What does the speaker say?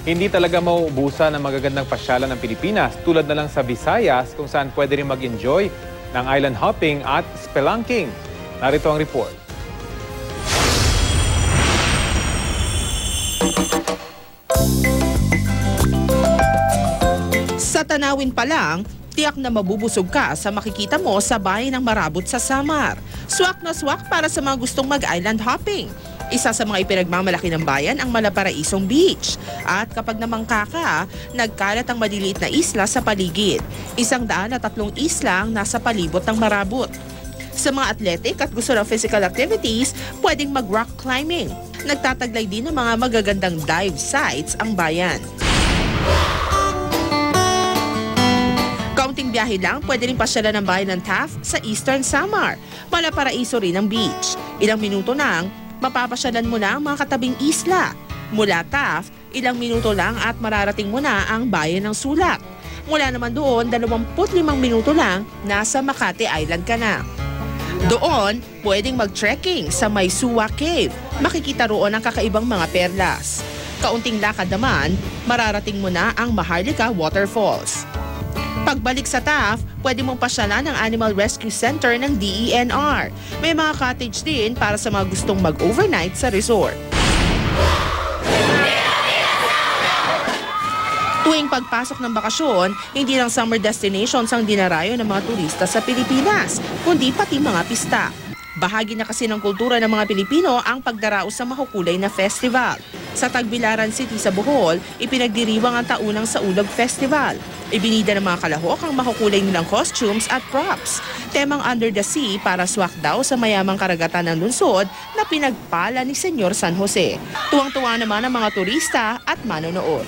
Hindi talaga mauubusan ng magagandang pasyalan ng Pilipinas tulad na lang sa Visayas kung saan pwede rin mag-enjoy ng island hopping at spelunking. Narito ang report. Sa tanawin pa lang, tiyak na mabubusog ka sa makikita mo sa bayan ng Marabot sa Samar. Swak na swak para sa mga gustong mag-island hopping. Isa sa mga ipinagmamalaki ng bayan ang Malaparaisong Beach. At kapag namangka ka, nagkalat ang maliliit na isla sa paligid. 103 isla ang nasa palibot ng Marabot. Sa mga athletic at gusto ng physical activities, pwedeng mag-rock climbing. Nagtataglay din ng mga magagandang dive sites ang bayan. Kaunting biyahe lang, pwede rin pasyalan ng bayan ng Taft sa Eastern Samar. Malaparaiso rin ang beach. Ilang minuto lang, mapapasyalan mo na ang mga katabing isla. Mula Taft, ilang minuto lang at mararating mo na ang bayan ng Sulak. Mula naman doon, 25 minuto lang, nasa Makati Island ka na. Doon, pwedeng mag-trekking sa Maisuwa Cave. Makikita roon ang kakaibang mga perlas. Kaunting lakad naman, mararating mo na ang Maharlika Waterfalls. Pagbalik sa Taft, pwede mong pasyalan ang Animal Rescue Center ng DENR. May mga cottage din para sa mga gustong mag-overnight sa resort. Tuwing pagpasok ng bakasyon, hindi lang summer destinations ang dinarayo ng mga turista sa Pilipinas, kundi pati mga pista. Bahagi na kasi ng kultura ng mga Pilipino ang pagdaraos sa makukulay na festival. Sa Tagbilaran City sa Bohol, ipinagdiriwang ang taunang Saulog Festival. Ibinida ng mga kalahok ang makukulay nilang costumes at props. Temang Under the Sea para swak daw sa mayamang karagatan ng lungsod na pinagpala ni Senyor San Jose. Tuwang-tuwa naman ang mga turista at manonood.